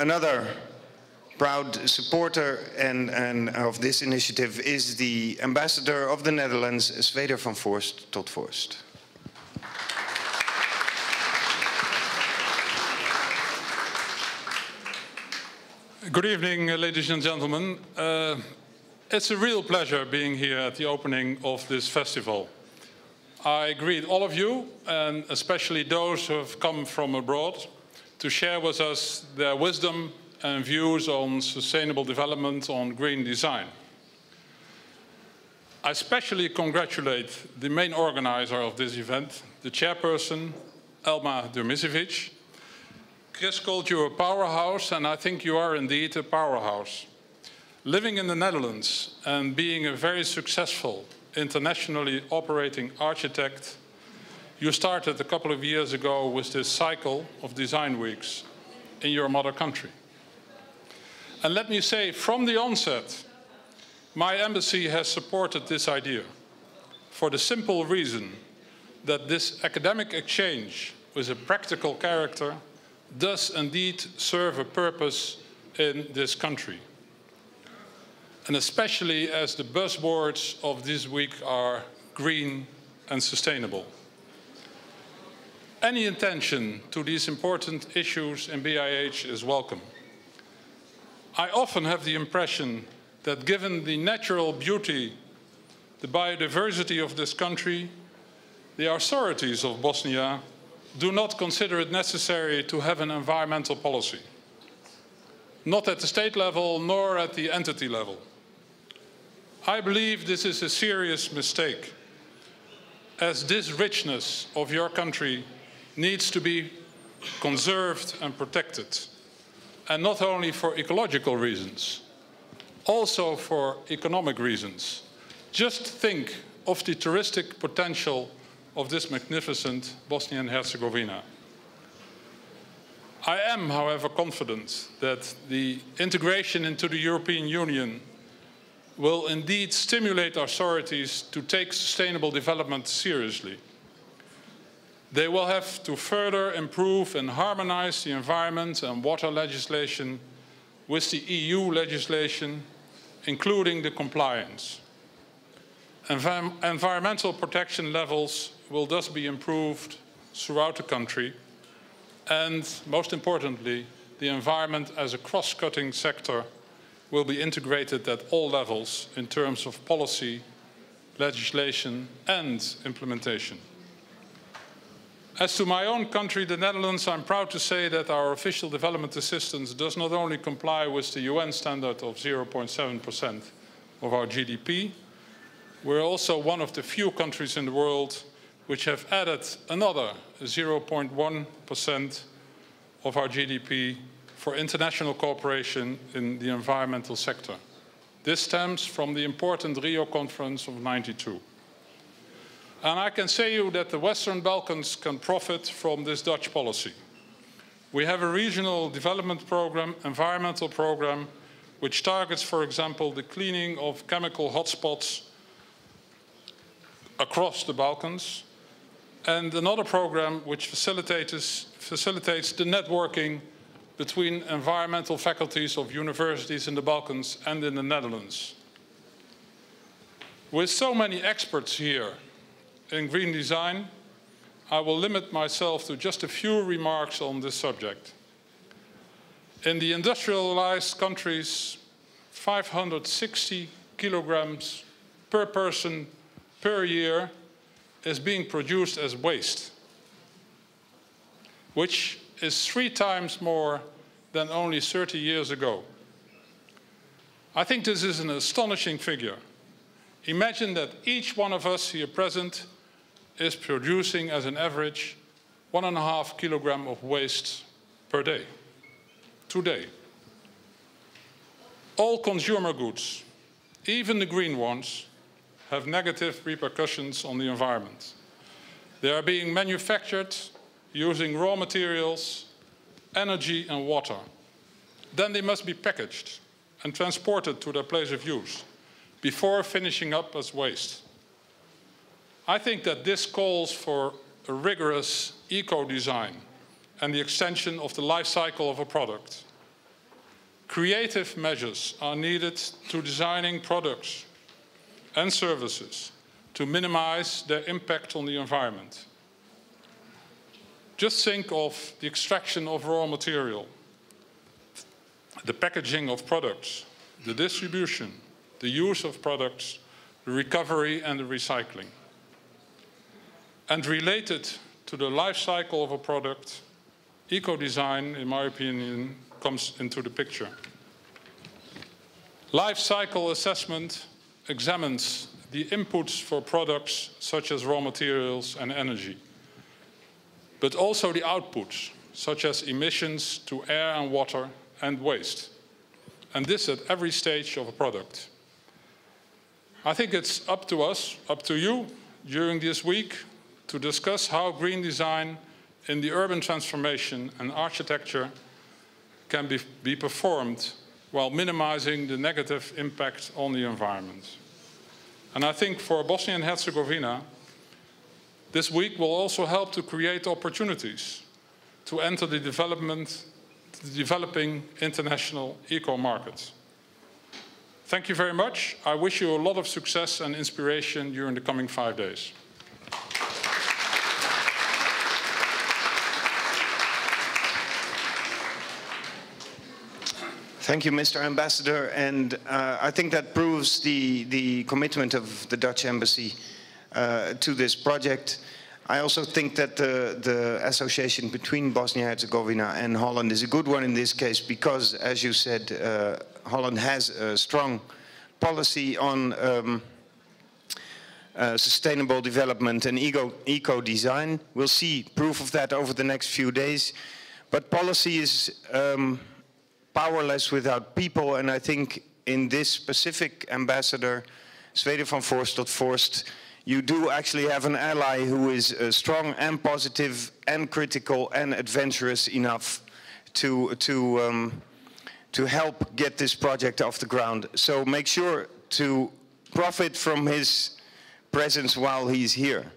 Another proud supporter and of this initiative is the ambassador of the Netherlands, Sweder van Voorst tot Voorst. Good evening, ladies and gentlemen. It's a real pleasure being here at the opening of this festival. I greet all of you, and especially those who have come from abroad, to share with us their wisdom and views on sustainable development, on green design. I especially congratulate the main organizer of this event, the chairperson, Elma Durmisevic. Chris called you a powerhouse, and I think you are indeed a powerhouse. Living in the Netherlands and being a very successful, internationally operating architect, you started a couple of years ago with this cycle of design weeks in your mother country. And let me say, from the onset, my embassy has supported this idea for the simple reason that this academic exchange with a practical character does indeed serve a purpose in this country. And especially as the buzzwords of this week are green and sustainable. Any attention to these important issues in BIH is welcome. I often have the impression that given the natural beauty, the biodiversity of this country, the authorities of Bosnia do not consider it necessary to have an environmental policy. Not at the state level, nor at the entity level. I believe this is a serious mistake, as this richness of your country needs to be conserved and protected. And not only for ecological reasons, also for economic reasons. Just think of the touristic potential of this magnificent Bosnia and Herzegovina. I am, however, confident that the integration into the European Union will indeed stimulate authorities to take sustainable development seriously. They will have to further improve and harmonize the environment and water legislation with the EU legislation, including the compliance. Environmental protection levels will thus be improved throughout the country, and most importantly, the environment as a cross-cutting sector will be integrated at all levels in terms of policy, legislation, and implementation. As to my own country, the Netherlands, I'm proud to say that our official development assistance does not only comply with the UN standard of 0.7% of our GDP, we're also one of the few countries in the world which have added another 0.1% of our GDP for international cooperation in the environmental sector. This stems from the important Rio Conference of '92. And I can say you that the Western Balkans can profit from this Dutch policy. We have a regional development program, environmental program, which targets, for example, the cleaning of chemical hotspots across the Balkans, and another program which facilitates the networking between environmental faculties of universities in the Balkans and in the Netherlands. With so many experts here in green design, I will limit myself to just a few remarks on this subject. In the industrialized countries, 560 kilograms per person per year is being produced as waste, which is 3 times more than only 30 years ago. I think this is an astonishing figure. Imagine that each one of us here present is producing, as an average, 1.5 kilograms of waste per day, today. All consumer goods, even the green ones, have negative repercussions on the environment. They are being manufactured using raw materials, energy and water. Then they must be packaged and transported to their place of use before finishing up as waste. I think that this calls for a rigorous eco-design and the extension of the life cycle of a product. Creative measures are needed to designing products and services to minimize their impact on the environment. Just think of the extraction of raw material, the packaging of products, the distribution, the use of products, the recovery and the recycling. And related to the life cycle of a product, eco-design, in my opinion, comes into the picture. Life cycle assessment examines the inputs for products such as raw materials and energy, but also the outputs, such as emissions to air and water and waste. And this at every stage of a product. I think it's up to us, up to you, during this week, to discuss how green design in the urban transformation and architecture can be performed while minimizing the negative impact on the environment. And I think for Bosnia and Herzegovina, this week will also help to create opportunities to enter the developing international eco-market. Thank you very much. I wish you a lot of success and inspiration during the coming 5 days. Thank you, Mr. Ambassador, and I think that proves the commitment of the Dutch Embassy to this project. I also think that the association between Bosnia-Herzegovina and Holland is a good one in this case because, as you said, Holland has a strong policy on sustainable development and eco-design. We'll see proof of that over the next few days. But policy is powerless without people, and I think in this specific ambassador, Sweder van Voorst, you do actually have an ally who is strong and positive and critical and adventurous enough to help get this project off the ground. So make sure to profit from his presence while he's here.